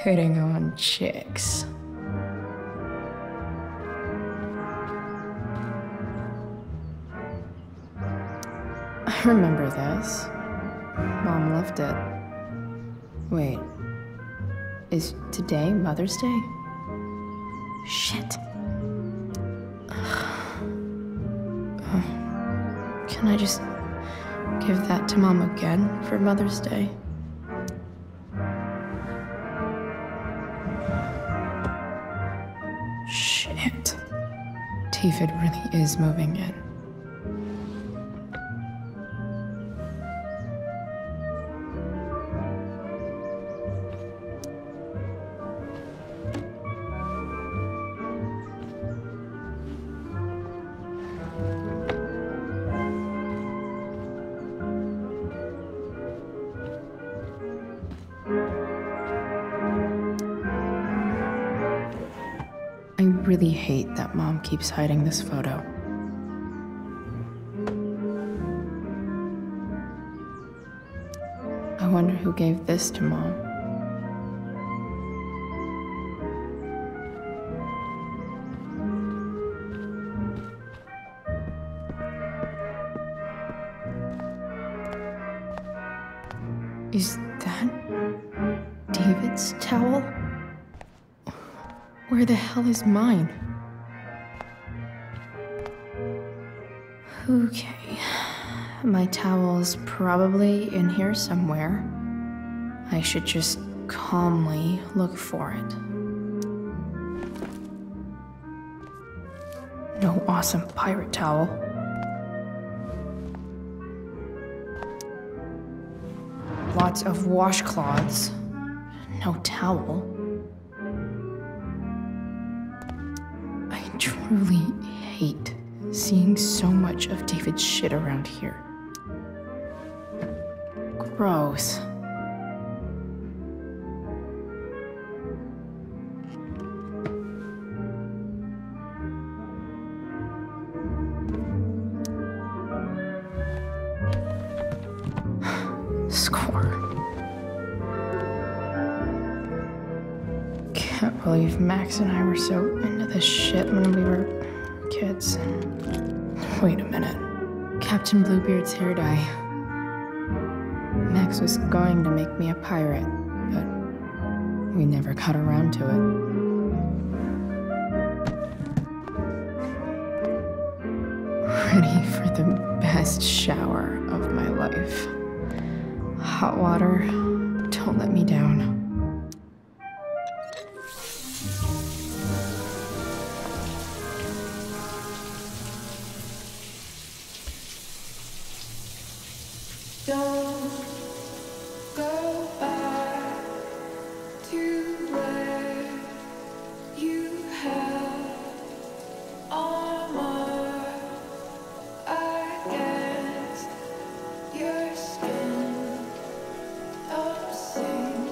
hitting on chicks. I remember this. Mom left it. Wait. Is today Mother's Day? Shit. Can I just give that to Mom again for Mother's Day? Shit. David really is moving in. I really hate that Mom keeps hiding this photo. I wonder who gave this to Mom. Is that David's towel? Where the hell is mine? Okay. My towel's probably in here somewhere. I should just calmly look for it. No awesome pirate towel. Lots of washcloths. No towel. I truly hate seeing so much of David's shit around here. Gross. Score. Can't believe Max and I were so into this shit when we were kids. Wait a minute. Captain Bluebeard's hair dye. Max was going to make me a pirate, but we never got around to it. Ready for the best shower of my life. Hot water, don't let me down. Don't go back to where you had armor against your skin. Don't sink,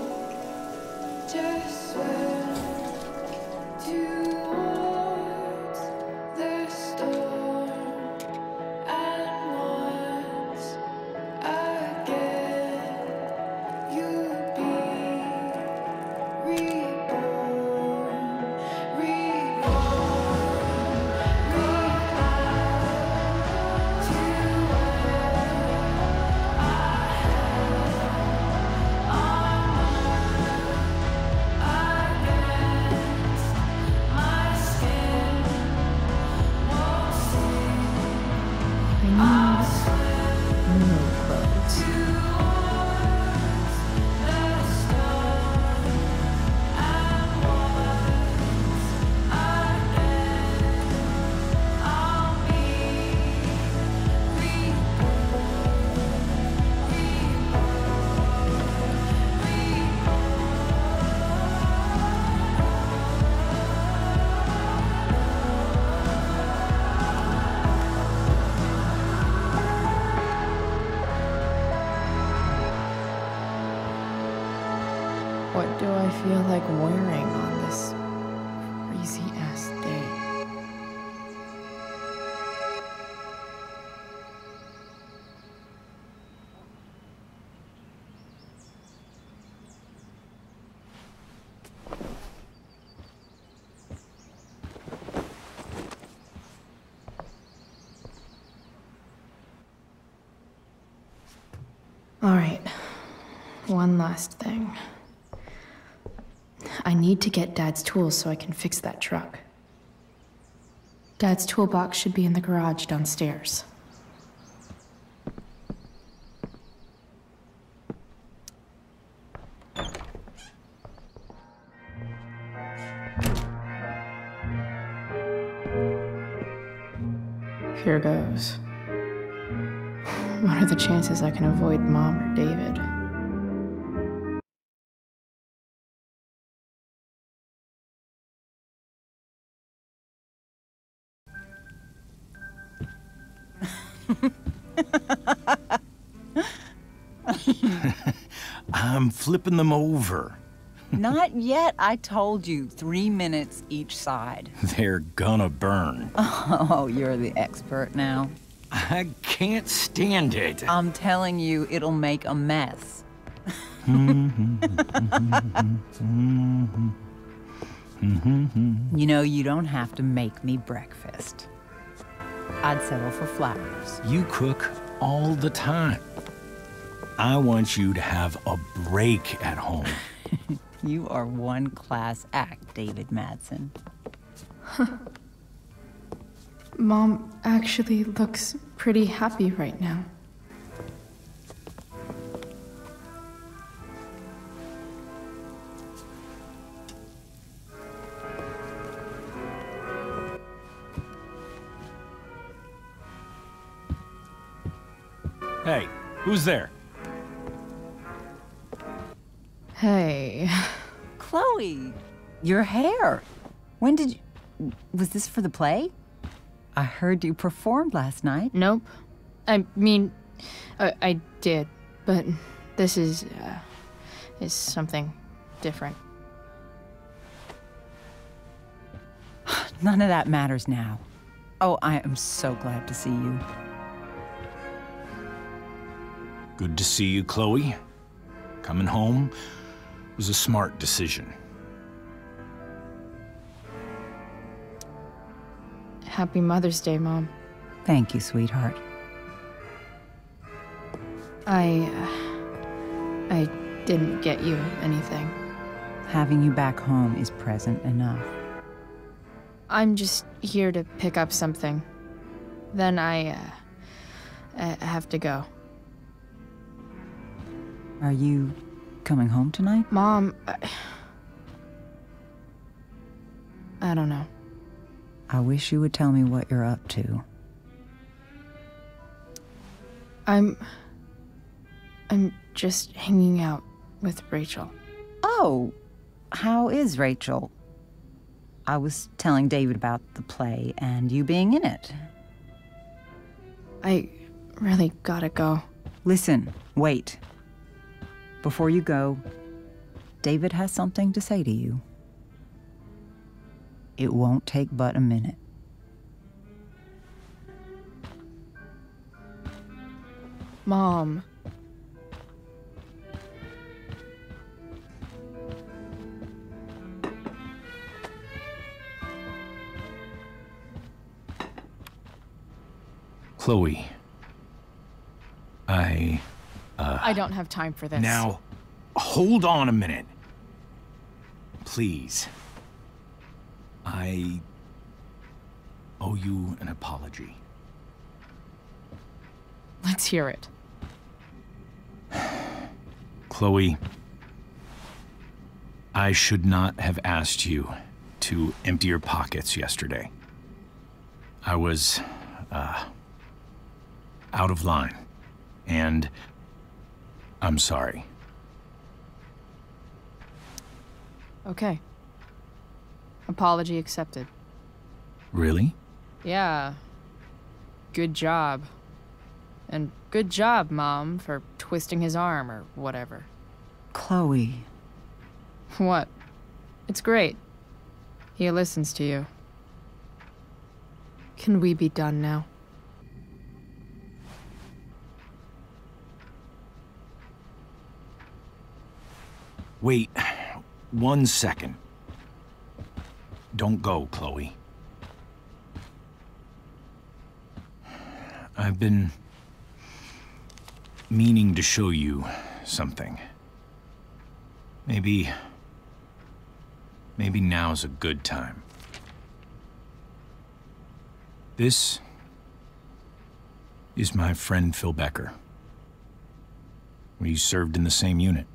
just swim towards the storm. And once again, you'll be reborn, What do I feel like wearing on this crazy-ass day? All right. One last thing. I need to get Dad's tools so I can fix that truck. Dad's toolbox should be in the garage downstairs. Here goes. What are the chances I can avoid Mom or David? I'm flipping them over. Not yet. I told you, 3 minutes each side. They're gonna burn. Oh, you're the expert now. I can't stand it. I'm telling you, it'll make a mess. You know, you don't have to make me breakfast. I'd settle for flowers. You cook all the time. I want you to have a break at home. You are one class act, David Madsen. Mom actually looks pretty happy right now. Hey, who's there? Hey. Chloe, your hair. When did you... Was this for the play? I heard you performed last night. Nope. I mean, I did, but this is something different. None of that matters now. Oh, I am so glad to see you. Good to see you, Chloe. Coming home was a smart decision. Happy Mother's Day, Mom. Thank you, sweetheart. I didn't get you anything. Having you back home is present enough. I'm just here to pick up something. Then I have to go. Are you coming home tonight? Mom, I don't know. I wish you would tell me what you're up to. I'm just hanging out with Rachel. Oh, how is Rachel? I was telling David about the play and you being in it. I really gotta go. Listen, wait. Before you go, David has something to say to you. It won't take but a minute. Mom. Chloe, I don't have time for this. Now, hold on a minute. Please. I owe you an apology. Let's hear it. Chloe, I should not have asked you to empty your pockets yesterday. I was, out of line, and I'm sorry. Okay. Apology accepted. Really? Yeah. Good job. And good job, Mom, for twisting his arm or whatever. Chloe. What? It's great. He listens to you. Can we be done now? Wait 1 second. Don't go, Chloe. I've been meaning to show you something. Maybe now's a good time. This is my friend Phil Becker. We served in the same unit.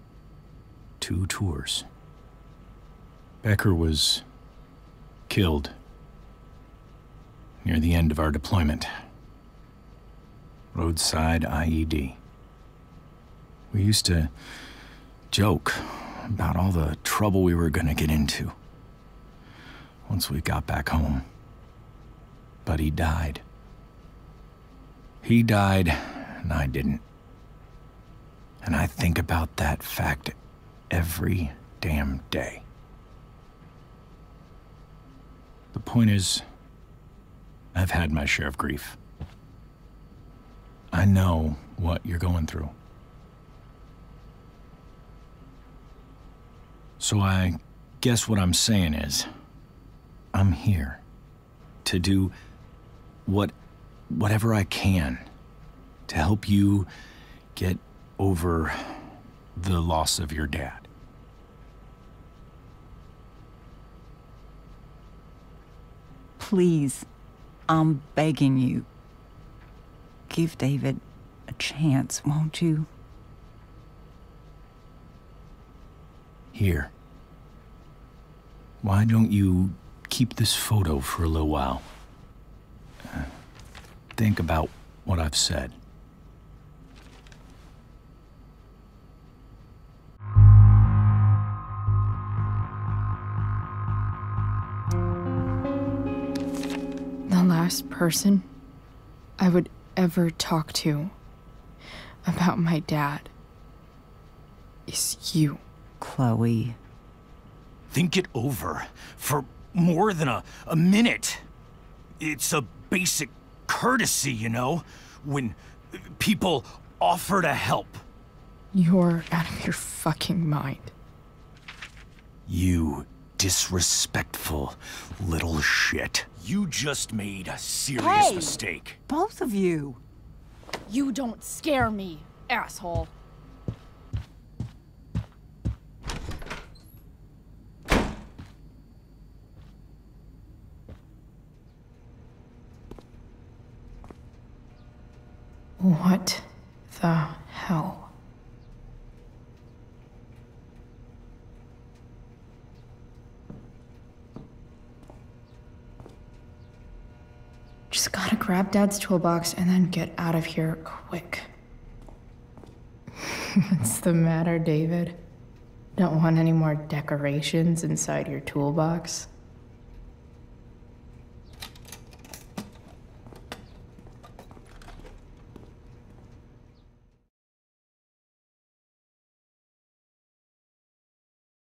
2 tours. Becker was killed near the end of our deployment. Roadside IED. We used to joke about all the trouble we were gonna get into once we got back home. But he died. He died, and I didn't. And I think about that fact every damn day. The point is, I've had my share of grief. I know what you're going through. So I guess what I'm saying is, I'm here to do whatever I can to help you get over the loss of your dad. Please, I'm begging you. Give David a chance, won't you? Here. Why don't you keep this photo for a little while? Think about what I've said. The last person I would ever talk to about my dad is you. Chloe. Think it over for more than a minute. It's a basic courtesy, you know, when people offer to help. You're out of your fucking mind. You disrespectful little shit. You just made a serious mistake. Both of you. You don't scare me, asshole. What the hell? Just gotta grab Dad's toolbox and then get out of here quick. What's the matter, David? Don't want any more decorations inside your toolbox?